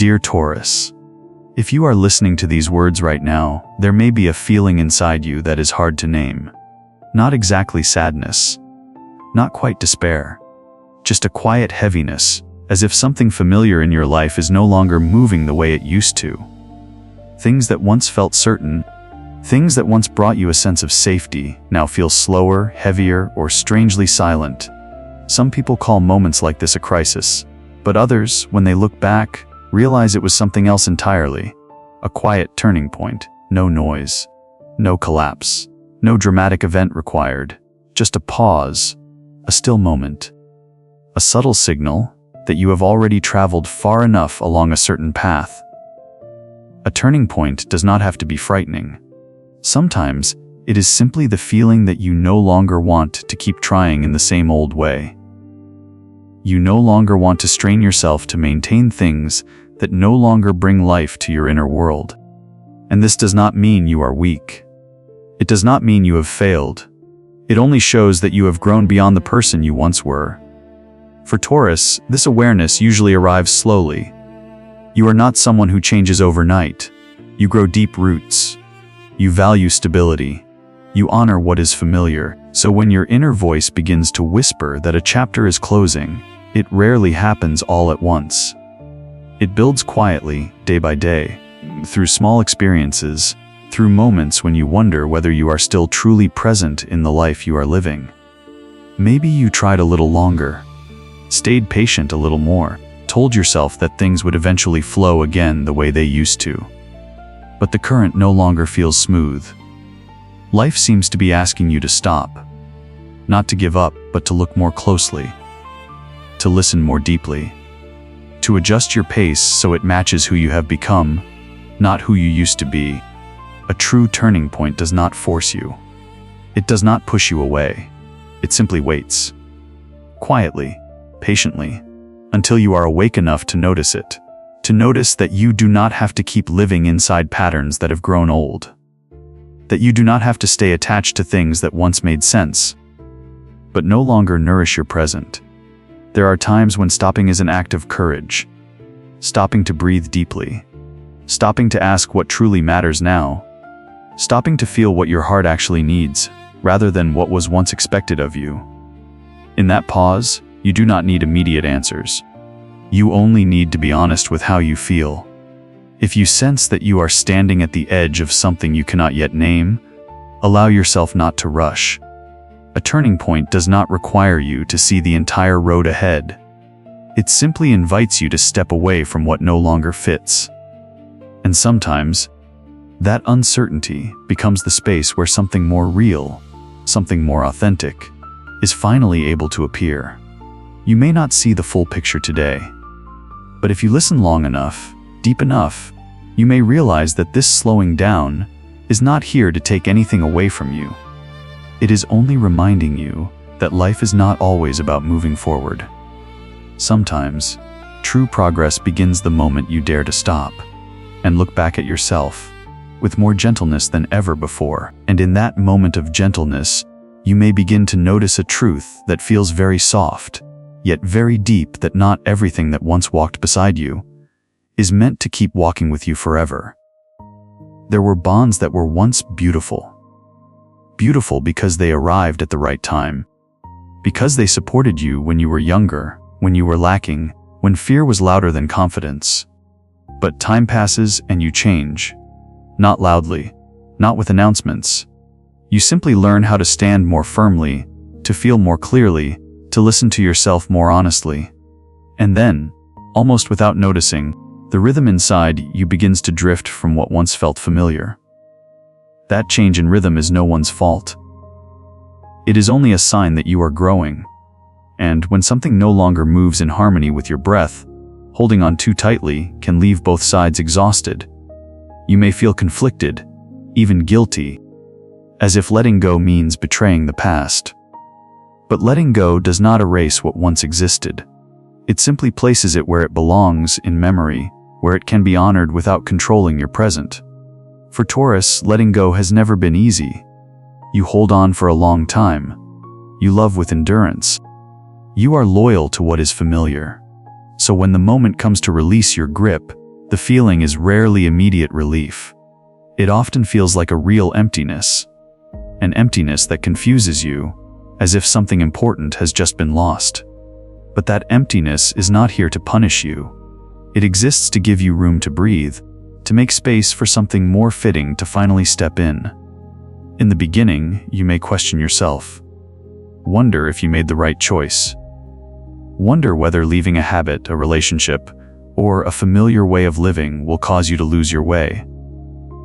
Dear Taurus, if you are listening to these words right now, there may be a feeling inside you that is hard to name. Not exactly sadness, not quite despair, just a quiet heaviness, as if something familiar in your life is no longer moving the way it used to. Things that once felt certain, things that once brought you a sense of safety, now feel slower, heavier, or strangely silent. Some people call moments like this a crisis, but others, when they look back, realize it was something else entirely. A quiet turning point, no noise, no collapse, no dramatic event required, just a pause, a still moment, a subtle signal that you have already traveled far enough along a certain path. A turning point does not have to be frightening. Sometimes, it is simply the feeling that you no longer want to keep trying in the same old way. You no longer want to strain yourself to maintain things that no longer bring life to your inner world. And this does not mean you are weak. It does not mean you have failed. It only shows that you have grown beyond the person you once were. For Taurus, this awareness usually arrives slowly. You are not someone who changes overnight. You grow deep roots. You value stability. You honor what is familiar. So when your inner voice begins to whisper that a chapter is closing, it rarely happens all at once. It builds quietly, day by day, through small experiences, through moments when you wonder whether you are still truly present in the life you are living. Maybe you tried a little longer, stayed patient a little more, told yourself that things would eventually flow again the way they used to. But the current no longer feels smooth. Life seems to be asking you to stop. Not to give up, but to look more closely. To listen more deeply. To adjust your pace so it matches who you have become, not who you used to be. A true turning point does not force you. It does not push you away. It simply waits. Quietly, patiently, until you are awake enough to notice it. To notice that you do not have to keep living inside patterns that have grown old. That you do not have to stay attached to things that once made sense, but no longer nourish your present. There are times when stopping is an act of courage. Stopping to breathe deeply. Stopping to ask what truly matters now. Stopping to feel what your heart actually needs, rather than what was once expected of you. In that pause, you do not need immediate answers. You only need to be honest with how you feel. If you sense that you are standing at the edge of something you cannot yet name, allow yourself not to rush. A turning point does not require you to see the entire road ahead. It simply invites you to step away from what no longer fits. And sometimes, that uncertainty becomes the space where something more real, something more authentic, is finally able to appear. You may not see the full picture today, but if you listen long enough, deep enough, you may realize that this slowing down is not here to take anything away from you. It is only reminding you that life is not always about moving forward. Sometimes, true progress begins the moment you dare to stop and look back at yourself with more gentleness than ever before. And in that moment of gentleness, you may begin to notice a truth that feels very soft, yet very deep, that not everything that once walked beside you is meant to keep walking with you forever. There were bonds that were once beautiful. Beautiful because they arrived at the right time. Because they supported you when you were younger, when you were lacking, when fear was louder than confidence. But time passes and you change. Not loudly, not with announcements. You simply learn how to stand more firmly, to feel more clearly, to listen to yourself more honestly. And then, almost without noticing, the rhythm inside you begins to drift from what once felt familiar. That change in rhythm is no one's fault. It is only a sign that you are growing. And when something no longer moves in harmony with your breath, holding on too tightly can leave both sides exhausted. You may feel conflicted, even guilty, as if letting go means betraying the past. But letting go does not erase what once existed. It simply places it where it belongs, in memory, where it can be honored without controlling your present. For Taurus, letting go has never been easy. You hold on for a long time. You love with endurance. You are loyal to what is familiar. So when the moment comes to release your grip, The feeling is rarely immediate relief. It often feels like a real emptiness, an emptiness that confuses you, as if something important has just been lost. But that emptiness is not here to punish you. It exists to give you room to breathe, to make space for something more fitting to finally step in. In the beginning, you may question yourself. Wonder if you made the right choice. Wonder whether leaving a habit, a relationship, or a familiar way of living will cause you to lose your way.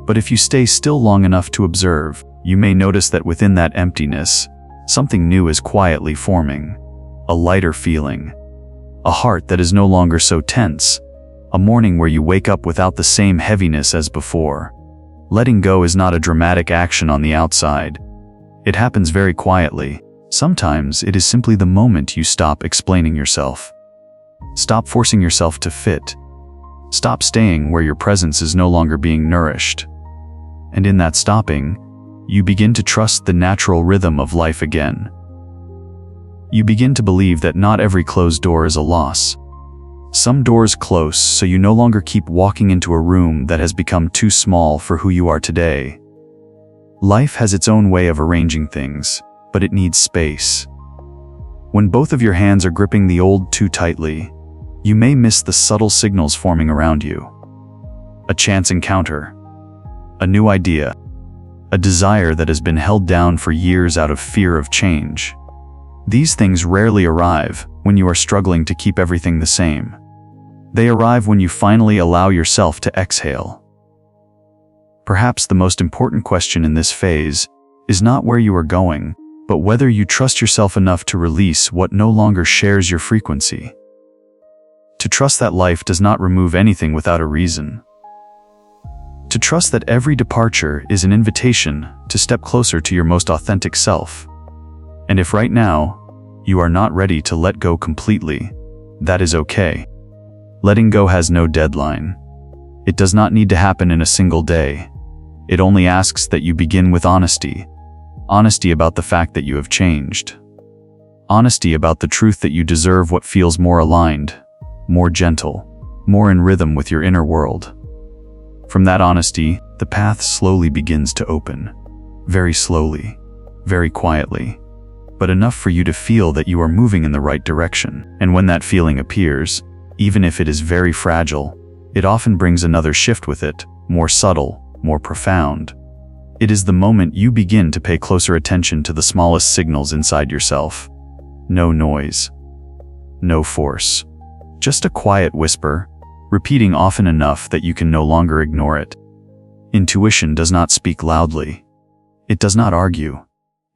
But if you stay still long enough to observe, you may notice that within that emptiness, something new is quietly forming. A lighter feeling. A heart that is no longer so tense. A morning where you wake up without the same heaviness as before. Letting go is not a dramatic action on the outside. It happens very quietly. Sometimes it is simply the moment you stop explaining yourself. Stop forcing yourself to fit. Stop staying where your presence is no longer being nourished. And in that stopping, you begin to trust the natural rhythm of life again. You begin to believe that not every closed door is a loss. Some doors close so you no longer keep walking into a room that has become too small for who you are today. Life has its own way of arranging things, but it needs space. When both of your hands are gripping the old too tightly, you may miss the subtle signals forming around you. A chance encounter, a new idea, a desire that has been held down for years out of fear of change. These things rarely arrive when you are struggling to keep everything the same. They arrive when you finally allow yourself to exhale. Perhaps the most important question in this phase is not where you are going, but whether you trust yourself enough to release what no longer shares your frequency. To trust that life does not remove anything without a reason. To trust that every departure is an invitation to step closer to your most authentic self. And if right now, you are not ready to let go completely, that is okay. Letting go has no deadline. It does not need to happen in a single day. It only asks that you begin with honesty. Honesty about the fact that you have changed. Honesty about the truth that you deserve what feels more aligned, more gentle, more in rhythm with your inner world. From that honesty, the path slowly begins to open. Very slowly, very quietly, but enough for you to feel that you are moving in the right direction. And when that feeling appears, even if it is very fragile, it often brings another shift with it, more subtle, more profound. It is the moment you begin to pay closer attention to the smallest signals inside yourself. No noise. No force. Just a quiet whisper, repeating often enough that you can no longer ignore it. Intuition does not speak loudly. It does not argue.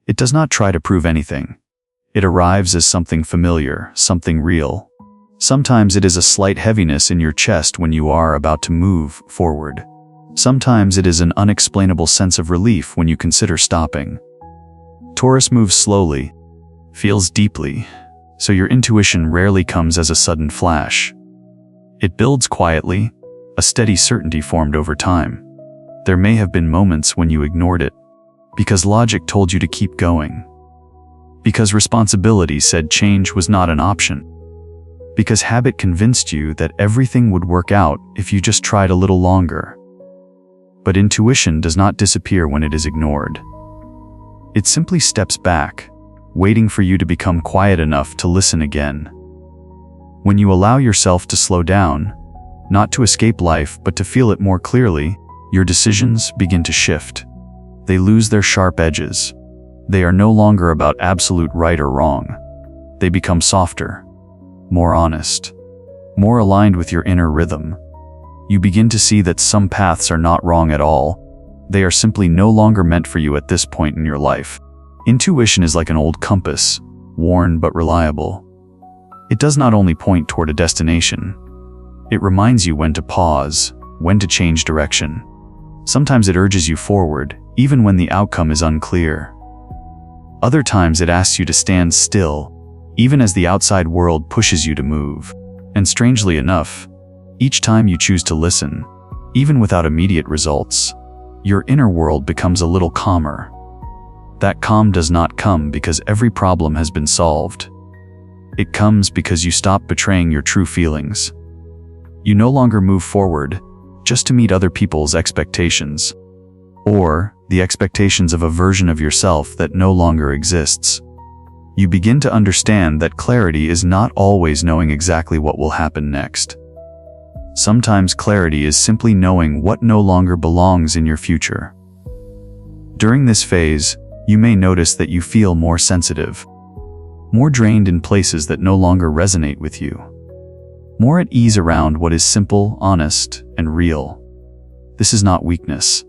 It does not try to prove anything. It arrives as something familiar, something real. Sometimes it is a slight heaviness in your chest when you are about to move forward. Sometimes it is an unexplainable sense of relief when you consider stopping. Taurus moves slowly, feels deeply, so your intuition rarely comes as a sudden flash. It builds quietly, a steady certainty formed over time. There may have been moments when you ignored it, because logic told you to keep going. Because responsibility said change was not an option. Because habit convinced you that everything would work out if you just tried a little longer. But intuition does not disappear when it is ignored. It simply steps back, waiting for you to become quiet enough to listen again. When you allow yourself to slow down, not to escape life but to feel it more clearly, your decisions begin to shift. They lose their sharp edges. They are no longer about absolute right or wrong. They become softer, more honest, more aligned with your inner rhythm. You begin to see that some paths are not wrong at all. They are simply no longer meant for you at this point in your life. Intuition is like an old compass, worn but reliable. It does not only point toward a destination. It reminds you when to pause, when to change direction. Sometimes it urges you forward, even when the outcome is unclear. Other times it asks you to stand still, even as the outside world pushes you to move. And strangely enough, each time you choose to listen, even without immediate results, your inner world becomes a little calmer. That calm does not come because every problem has been solved. It comes because you stop betraying your true feelings. You no longer move forward just to meet other people's expectations, or the expectations of a version of yourself that no longer exists. You begin to understand that clarity is not always knowing exactly what will happen next. Sometimes clarity is simply knowing what no longer belongs in your future. During this phase, you may notice that you feel more sensitive, more drained in places that no longer resonate with you, more at ease around what is simple, honest, and real. This is not weakness.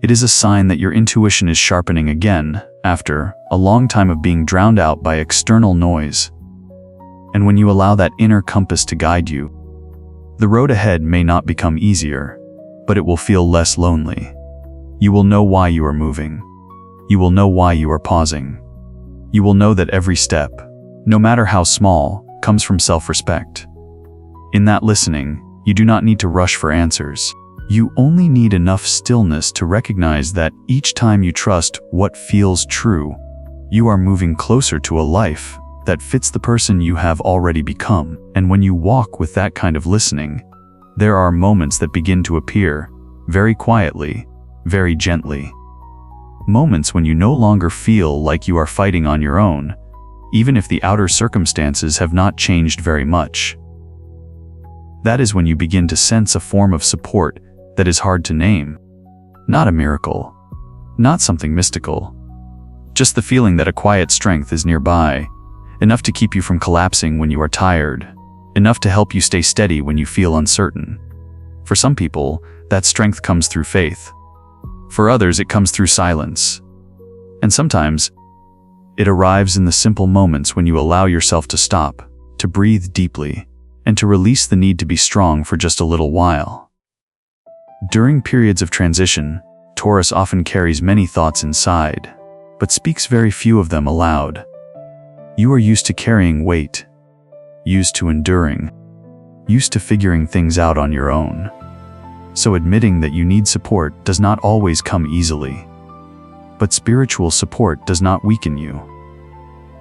It is a sign that your intuition is sharpening again after a long time of being drowned out by external noise. And when you allow that inner compass to guide you, the road ahead may not become easier, but it will feel less lonely. You will know why you are moving. You will know why you are pausing. You will know that every step, no matter how small, comes from self-respect. In that listening, you do not need to rush for answers. You only need enough stillness to recognize that each time you trust what feels true, you are moving closer to a life that fits the person you have already become. And when you walk with that kind of listening, there are moments that begin to appear, very quietly, very gently. Moments when you no longer feel like you are fighting on your own, even if the outer circumstances have not changed very much. That is when you begin to sense a form of support that is hard to name. Not a miracle, not something mystical, just the feeling that a quiet strength is nearby, enough to keep you from collapsing when you are tired, enough to help you stay steady when you feel uncertain. For some people, that strength comes through faith. For others, it comes through silence. And sometimes, it arrives in the simple moments when you allow yourself to stop, to breathe deeply, and to release the need to be strong for just a little while. During periods of transition, Taurus often carries many thoughts inside, but speaks very few of them aloud. You are used to carrying weight, used to enduring, used to figuring things out on your own. So admitting that you need support does not always come easily. But spiritual support does not weaken you.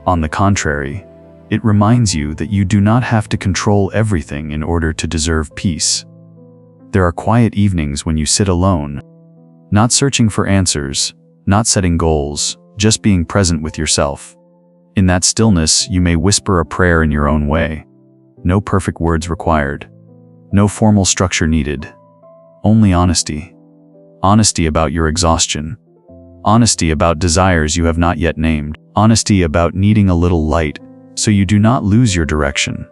On the contrary, it reminds you that you do not have to control everything in order to deserve peace. There are quiet evenings when you sit alone, not searching for answers, not setting goals, just being present with yourself. In that stillness, you may whisper a prayer in your own way. No perfect words required. No formal structure needed. Only honesty. Honesty about your exhaustion. Honesty about desires you have not yet named. Honesty about needing a little light so you do not lose your direction.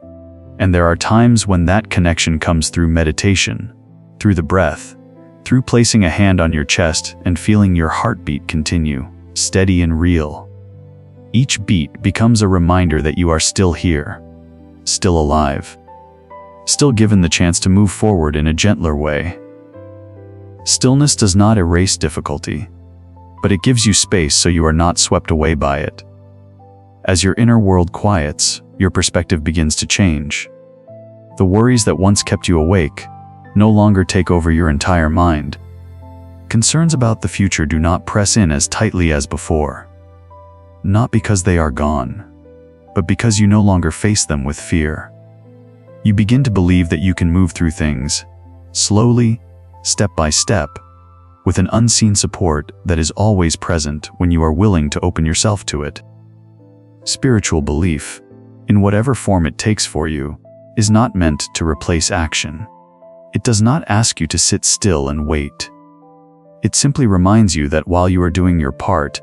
And there are times when that connection comes through meditation, through the breath, through placing a hand on your chest and feeling your heartbeat continue, steady and real. Each beat becomes a reminder that you are still here, still alive, still given the chance to move forward in a gentler way. Stillness does not erase difficulty, but it gives you space so you are not swept away by it. As your inner world quiets, your perspective begins to change. The worries that once kept you awake no longer take over your entire mind. Concerns about the future do not press in as tightly as before. Not because they are gone, but because you no longer face them with fear. You begin to believe that you can move through things, slowly, step by step, with an unseen support that is always present when you are willing to open yourself to it. Spiritual belief, in whatever form it takes for you, is not meant to replace action. It does not ask you to sit still and wait. It simply reminds you that while you are doing your part,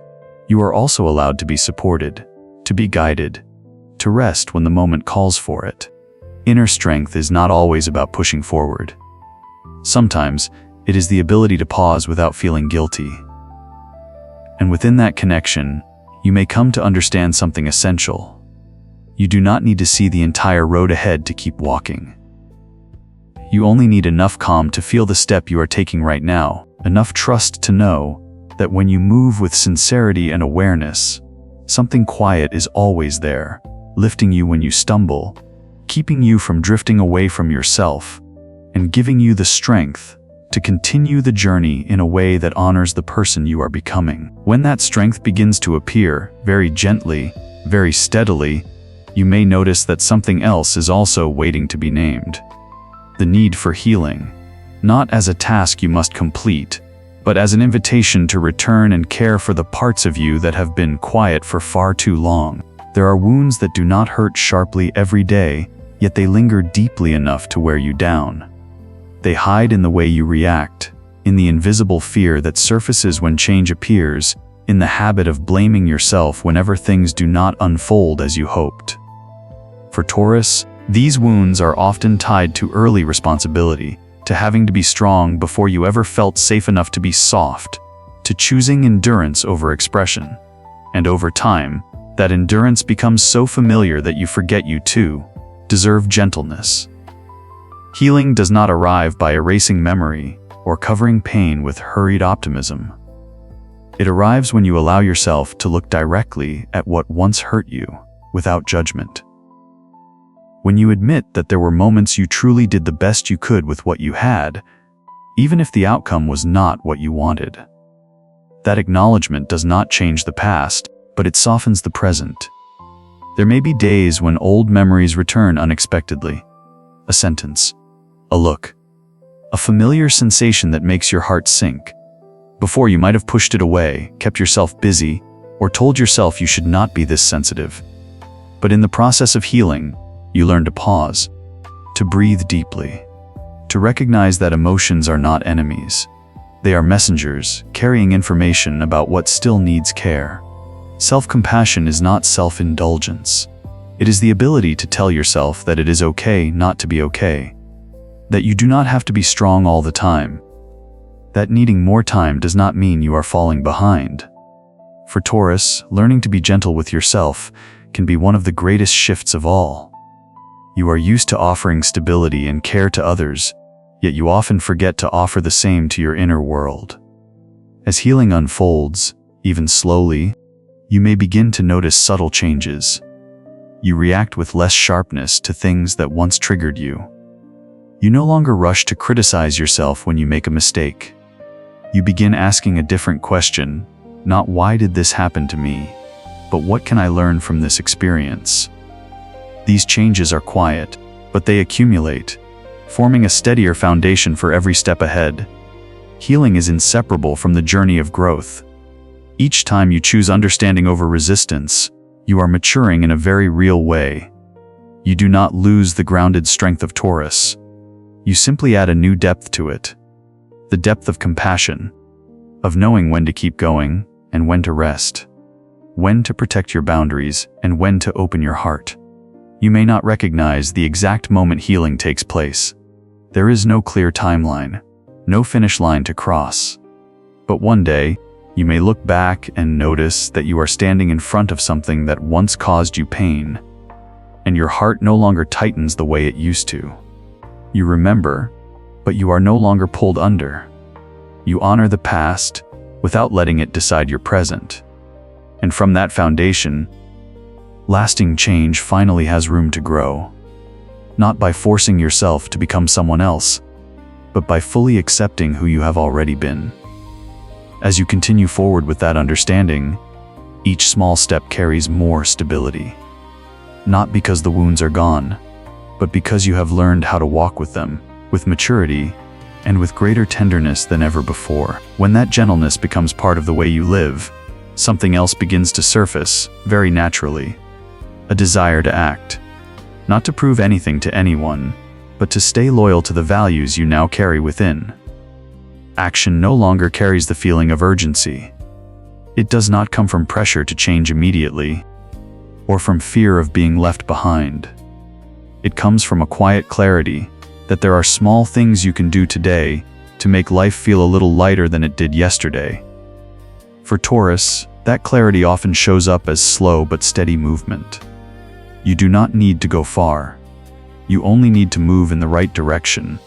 you are also allowed to be supported, to be guided, to rest when the moment calls for it. Inner strength is not always about pushing forward. Sometimes, it is the ability to pause without feeling guilty. And within that connection, you may come to understand something essential. You do not need to see the entire road ahead to keep walking. You only need enough calm to feel the step you are taking right now, enough trust to know that when you move with sincerity and awareness, something quiet is always there, lifting you when you stumble, keeping you from drifting away from yourself, and giving you the strength to continue the journey in a way that honors the person you are becoming. When that strength begins to appear, very gently, very steadily, you may notice that something else is also waiting to be named. the need for healing, not as a task you must complete, but as an invitation to return and care for the parts of you that have been quiet for far too long. There are wounds that do not hurt sharply every day, yet they linger deeply enough to wear you down. They hide in the way you react, in the invisible fear that surfaces when change appears, in the habit of blaming yourself whenever things do not unfold as you hoped. For Taurus, these wounds are often tied to early responsibility, to having to be strong before you ever felt safe enough to be soft, to choosing endurance over expression. And over time, that endurance becomes so familiar that you forget you too deserve gentleness. Healing does not arrive by erasing memory or covering pain with hurried optimism. It arrives when you allow yourself to look directly at what once hurt you, without judgment. When you admit that there were moments you truly did the best you could with what you had, even if the outcome was not what you wanted. That acknowledgement does not change the past, but it softens the present. There may be days when old memories return unexpectedly. A sentence, a look, a familiar sensation that makes your heart sink. Before, you might have pushed it away, kept yourself busy, or told yourself you should not be this sensitive. But in the process of healing, you learn to pause, to breathe deeply, to recognize that emotions are not enemies. They are messengers, carrying information about what still needs care. Self-compassion is not self-indulgence. It is the ability to tell yourself that it is okay not to be okay, that you do not have to be strong all the time, that needing more time does not mean you are falling behind. For Taurus, learning to be gentle with yourself can be one of the greatest shifts of all. You are used to offering stability and care to others, yet you often forget to offer the same to your inner world. As healing unfolds, even slowly, you may begin to notice subtle changes. You react with less sharpness to things that once triggered you. You no longer rush to criticize yourself when you make a mistake. You begin asking a different question, not why did this happen to me, but what can I learn from this experience? These changes are quiet, but they accumulate, forming a steadier foundation for every step ahead. Healing is inseparable from the journey of growth. Each time you choose understanding over resistance, you are maturing in a very real way. You do not lose the grounded strength of Taurus. You simply add a new depth to it. The depth of compassion, of knowing when to keep going and when to rest, when to protect your boundaries and when to open your heart. You may not recognize the exact moment healing takes place. There is no clear timeline, no finish line to cross. But one day, you may look back and notice that you are standing in front of something that once caused you pain, and your heart no longer tightens the way it used to. You remember, but you are no longer pulled under. You honor the past without letting it decide your present. And from that foundation, lasting change finally has room to grow. Not by forcing yourself to become someone else, but by fully accepting who you have already been. As you continue forward with that understanding, each small step carries more stability. Not because the wounds are gone, but because you have learned how to walk with them, with maturity, and with greater tenderness than ever before. When that gentleness becomes part of the way you live, something else begins to surface, very naturally. A desire to act. Not to prove anything to anyone, but to stay loyal to the values you now carry within. Action no longer carries the feeling of urgency. It does not come from pressure to change immediately, or from fear of being left behind. It comes from a quiet clarity that there are small things you can do today to make life feel a little lighter than it did yesterday. For Taurus, that clarity often shows up as slow but steady movement. You do not need to go far. You only need to move in the right direction.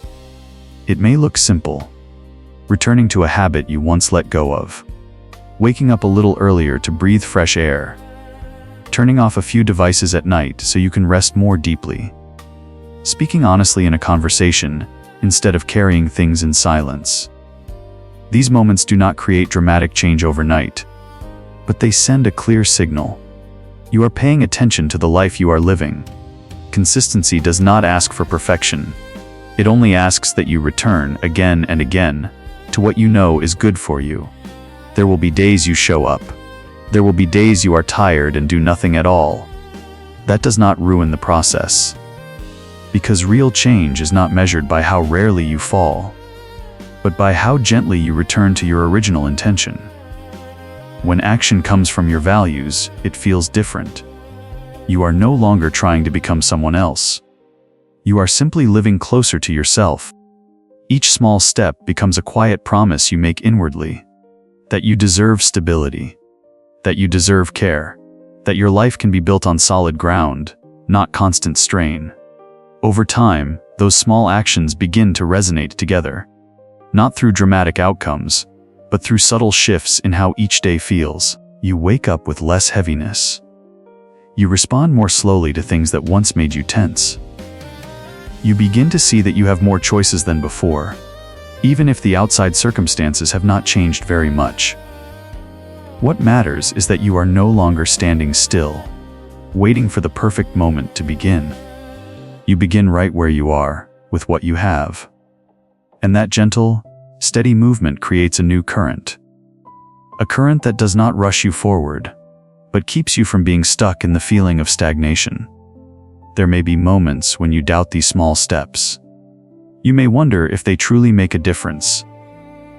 It may look simple. Returning to a habit you once let go of. Waking up a little earlier to breathe fresh air. Turning off a few devices at night so you can rest more deeply. Speaking honestly in a conversation instead of carrying things in silence. These moments do not create dramatic change overnight, but they send a clear signal. You are paying attention to the life you are living. Consistency does not ask for perfection. It only asks that you return again and again to what you know is good for you. There will be days you show up. There will be days you are tired and do nothing at all. That does not ruin the process. Because real change is not measured by how rarely you fall, but by how gently you return to your original intention. When action comes from your values, it feels different. You are no longer trying to become someone else. You are simply living closer to yourself. Each small step becomes a quiet promise you make inwardly, that you deserve stability, that you deserve care, that your life can be built on solid ground, not constant strain. Over time, those small actions begin to resonate together, not through dramatic outcomes, but through subtle shifts in how each day feels. You wake up with less heaviness. You respond more slowly to things that once made you tense. You begin to see that you have more choices than before, even if the outside circumstances have not changed very much. What matters is that you are no longer standing still, waiting for the perfect moment to begin. You begin right where you are, with what you have. And that gentle, steady movement creates a new current. A current that does not rush you forward, but keeps you from being stuck in the feeling of stagnation. There may be moments when you doubt these small steps. You may wonder if they truly make a difference.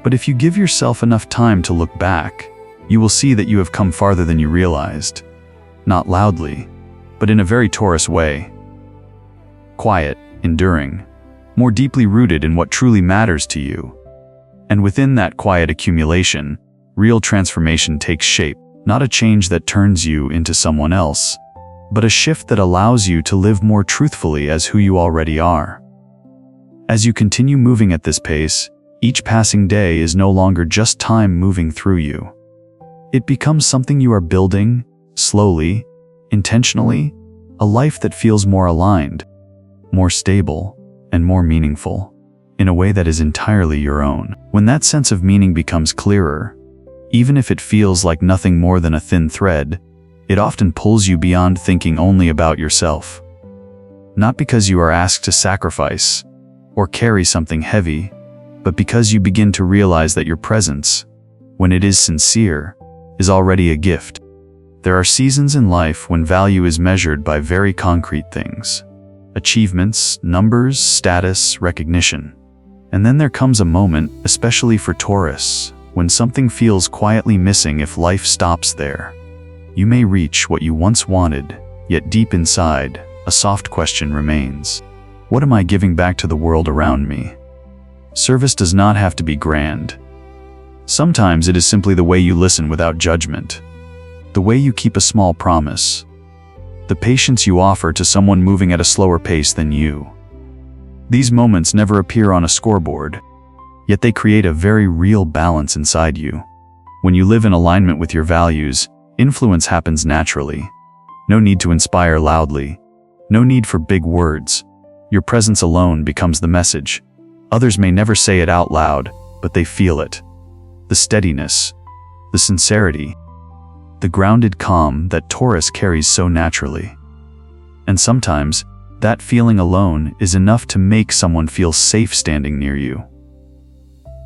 But if you give yourself enough time to look back, you will see that you have come farther than you realized. Not loudly, but in a very Taurus way. Quiet, enduring, more deeply rooted in what truly matters to you. And within that quiet accumulation, real transformation takes shape, not a change that turns you into someone else, but a shift that allows you to live more truthfully as who you already are. As you continue moving at this pace, each passing day is no longer just time moving through you. It becomes something you are building, slowly, intentionally, a life that feels more aligned, more stable, and more meaningful, in a way that is entirely your own. When that sense of meaning becomes clearer, even if it feels like nothing more than a thin thread, it often pulls you beyond thinking only about yourself. Not because you are asked to sacrifice or carry something heavy, but because you begin to realize that your presence, when it is sincere, is already a gift. There are seasons in life when value is measured by very concrete things. Achievements, numbers, status, recognition. And then there comes a moment, especially for Taurus, when something feels quietly missing if life stops there. You may reach what you once wanted, yet deep inside, a soft question remains. What am I giving back to the world around me? Service does not have to be grand. Sometimes it is simply the way you listen without judgment, the way you keep a small promise, the patience you offer to someone moving at a slower pace than you. These moments never appear on a scoreboard, yet they create a very real balance inside you. When you live in alignment with your values, influence happens naturally. No need to inspire loudly. No need for big words. Your presence alone becomes the message. Others may never say it out loud, but they feel it. The steadiness, the sincerity, the grounded calm that Taurus carries so naturally. And sometimes, that feeling alone is enough to make someone feel safe standing near you.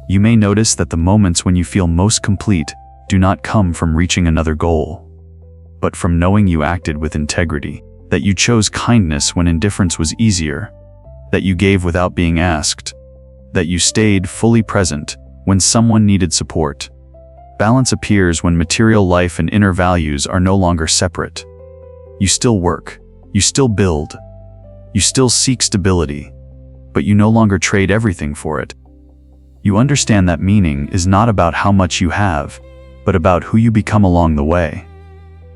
You may notice that the moments when you feel most complete do not come from reaching another goal, but from knowing you acted with integrity, that you chose kindness when indifference was easier, that you gave without being asked, that you stayed fully present when someone needed support. Balance appears when material life and inner values are no longer separate. You still work, you still build, you still seek stability, but you no longer trade everything for it. You understand that meaning is not about how much you have, but about who you become along the way.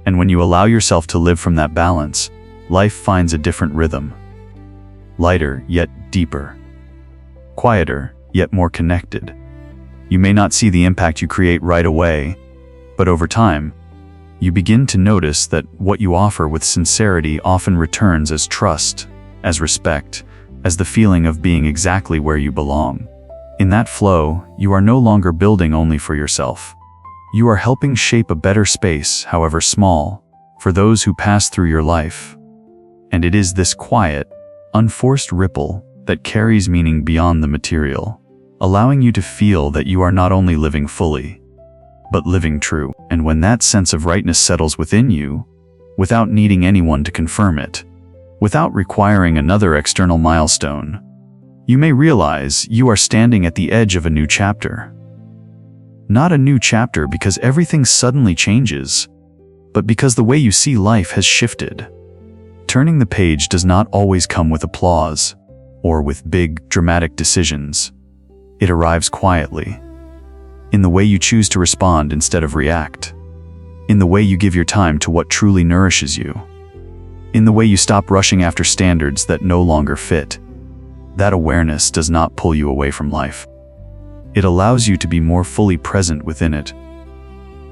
And when you allow yourself to live from that balance, life finds a different rhythm. Lighter, yet deeper. Quieter, yet more connected. You may not see the impact you create right away, but over time, you begin to notice that what you offer with sincerity often returns as trust, as respect, as the feeling of being exactly where you belong. In that flow, you are no longer building only for yourself. You are helping shape a better space, however small, for those who pass through your life. And it is this quiet, unforced ripple that carries meaning beyond the material, allowing you to feel that you are not only living fully, but living true. And when that sense of rightness settles within you, without needing anyone to confirm it, without requiring another external milestone, you may realize you are standing at the edge of a new chapter. Not a new chapter because everything suddenly changes, but because the way you see life has shifted. Turning the page does not always come with applause or with big, dramatic decisions. It arrives quietly, in the way you choose to respond instead of react, in the way you give your time to what truly nourishes you, in the way you stop rushing after standards that no longer fit. That awareness does not pull you away from life. It allows you to be more fully present within it.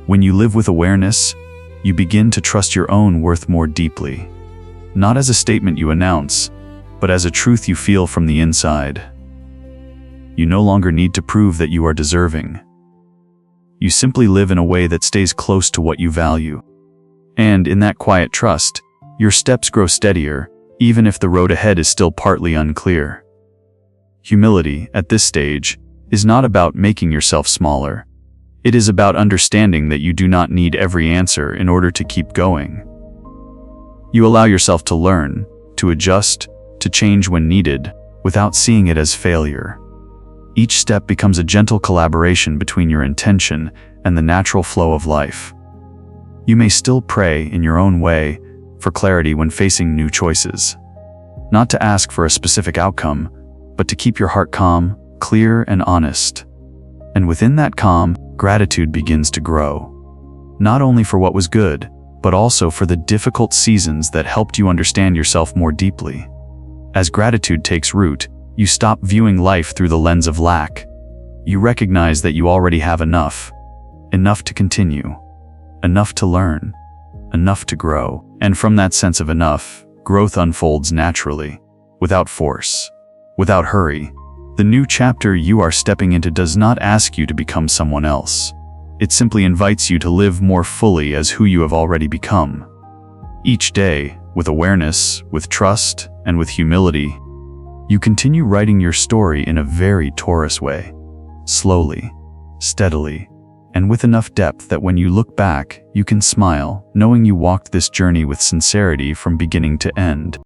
When you live with awareness, you begin to trust your own worth more deeply, not as a statement you announce, but as a truth you feel from the inside. You no longer need to prove that you are deserving. You simply live in a way that stays close to what you value. And in that quiet trust, your steps grow steadier, even if the road ahead is still partly unclear. Humility, at this stage, is not about making yourself smaller. It is about understanding that you do not need every answer in order to keep going. You allow yourself to learn, to adjust, to change when needed, without seeing it as failure. Each step becomes a gentle collaboration between your intention and the natural flow of life. You may still pray in your own way for clarity when facing new choices. Not to ask for a specific outcome, but to keep your heart calm, clear, and honest. And within that calm, gratitude begins to grow. Not only for what was good, but also for the difficult seasons that helped you understand yourself more deeply. As gratitude takes root, you stop viewing life through the lens of lack. You recognize that you already have enough. Enough to continue. Enough to learn. Enough to grow. And from that sense of enough, growth unfolds naturally, without force, without hurry. The new chapter you are stepping into does not ask you to become someone else. It simply invites you to live more fully as who you have already become. Each day, with awareness, with trust, and with humility, you continue writing your story in a very Taurus way, slowly, steadily, and with enough depth that when you look back, you can smile, knowing you walked this journey with sincerity from beginning to end.